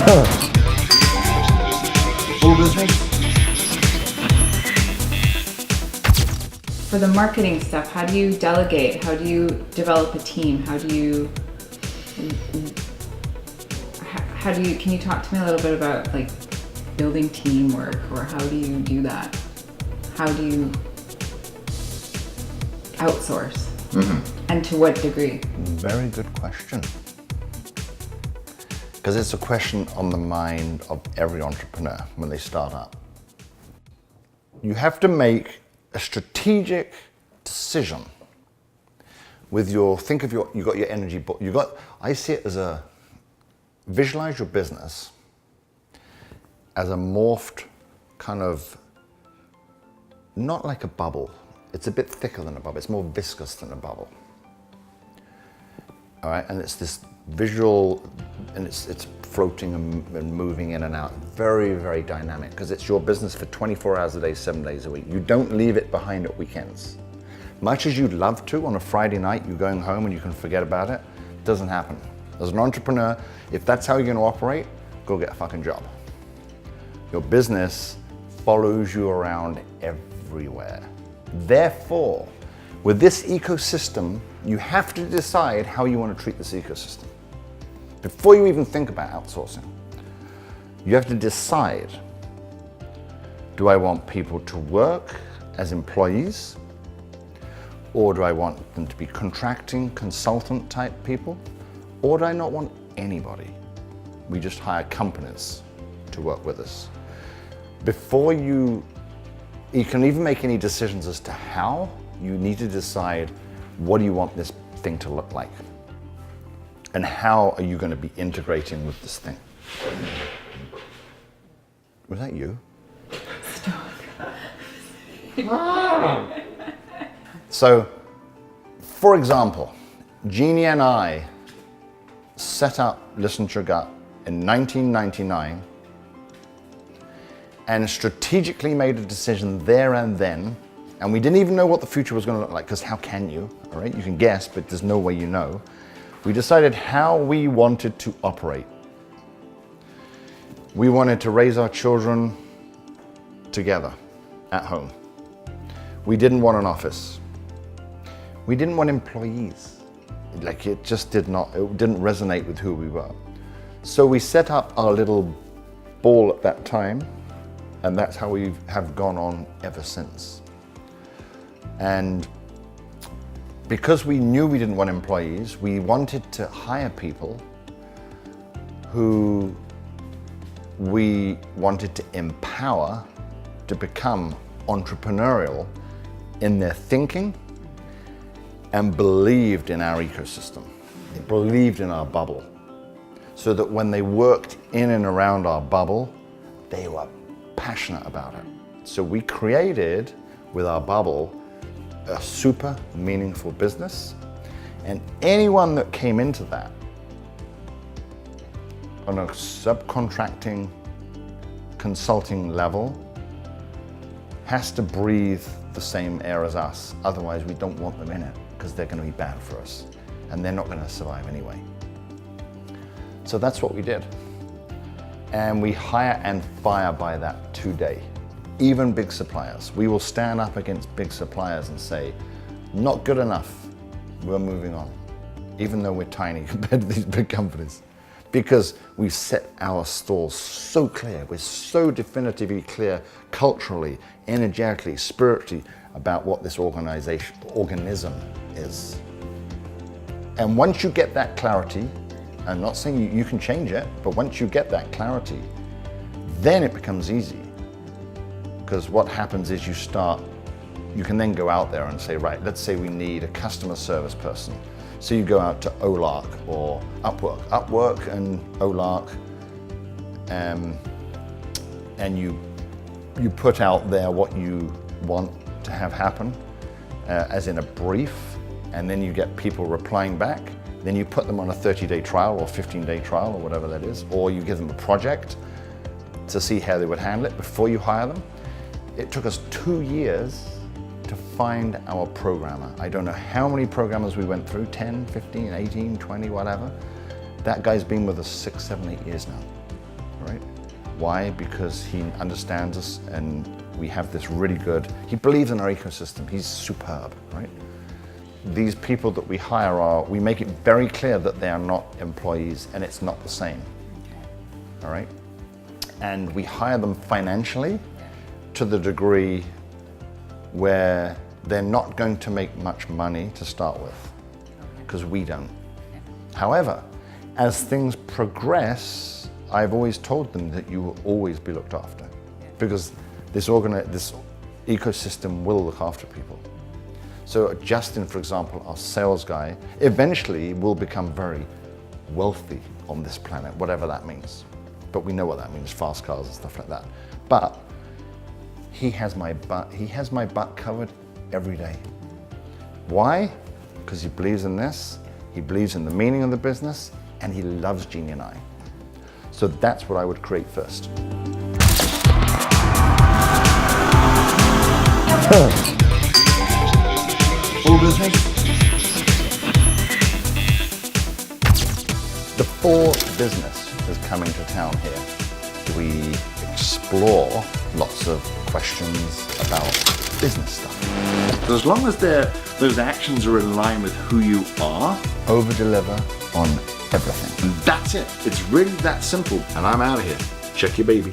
All business? For the marketing stuff, how do you delegate? How do you develop a team? Can you talk to me a little bit about like building teamwork, or how do you do that? How do you outsource? And to what degree? Very good question. Because it's a question on the mind of every entrepreneur when they start up. You have to make a strategic decision with you got your energy, I see it as visualize your business as a morphed kind of, not like a bubble. It's a bit thicker than a bubble. It's more viscous than a bubble. All right, and it's this visual, and it's floating and moving in and out. Very, very dynamic, because it's your business for 24 hours a day, 7 days a week. You don't leave it behind at weekends. Much as you'd love to, on a Friday night, you're going home and you can forget about it. It doesn't happen. As an entrepreneur, if that's how you're going to operate, go get a fucking job. Your business follows you around everywhere. Therefore, with this ecosystem, you have to decide how you want to treat this ecosystem. Before you even think about outsourcing, you have to decide, do I want people to work as employees, or do I want them to be contracting, consultant type people, or do I not want anybody? We just hire companies to work with us. Before you can even make any decisions as to how, you need to decide, what do you want this thing to look like? And how are you going to be integrating with this thing? Was that you? Stop. So, for example, Jeannie and I set up Listen to Your Gut in 1999 and strategically made a decision there and then, and we didn't even know what the future was going to look like, because how can you, all right? You can guess, but there's no way you know. We decided how we wanted to operate. We wanted to raise our children together at home. We didn't want an office. We didn't want employees. Like, it just didn't resonate with who we were. So we set up our little ball at that time, and that's how we have gone on ever since. And because we knew we didn't want employees, we wanted to hire people who we wanted to empower to become entrepreneurial in their thinking and believed in our ecosystem. They believed in our bubble, so that when they worked in and around our bubble, they were passionate about it. So we created, with our bubble, a super meaningful business, and anyone that came into that on a subcontracting, consulting level has to breathe the same air as us. Otherwise, we don't want them in it, because they're going to be bad for us, and they're not going to survive anyway. So that's what we did. And we hire and fire by that today. Even big suppliers. We will stand up against big suppliers and say, not good enough, we're moving on. Even though we're tiny compared to these big companies. Because we set our stalls so clear, we're so definitively clear culturally, energetically, spiritually about what this organism is. And once you get that clarity, I'm not saying you can change it, but once you get that clarity, then it becomes easy. Because what happens is you can then go out there and say, right, let's say we need a customer service person. So you go out to OLARC or Upwork and OLARC, and you put out there what you want to have happen, as in a brief, and then you get people replying back. Then you put them on a 30-day trial or 15-day trial or whatever that is, or you give them a project to see how they would handle it before you hire them. It took us 2 years to find our programmer. I don't know how many programmers we went through, 10, 15, 18, 20, whatever. That guy's been with us 6, 7, 8 years now. right? Why? Because he understands us and we have this really good, he believes in our ecosystem. He's superb, right? These people that we hire we make it very clear that they are not employees and it's not the same, all right? And we hire them financially to the degree where they're not going to make much money to start with, because we don't. However, as things progress, I've always told them that you will always be looked after, because this ecosystem will look after people. So Justin, for example, our sales guy, eventually will become very wealthy on this planet, whatever that means. But we know what that means, fast cars and stuff like that. But he has my butt covered every day. Why? Because he believes in this, he believes in the meaning of the business, and he loves Jeannie and I. So that's what I would create first. All business. The full business is coming to town here. We explore lots of questions about business stuff. So as long as those actions are in line with who you are, Over-deliver on everything. and that's it. It's really that simple. And I'm out of here. Check your baby.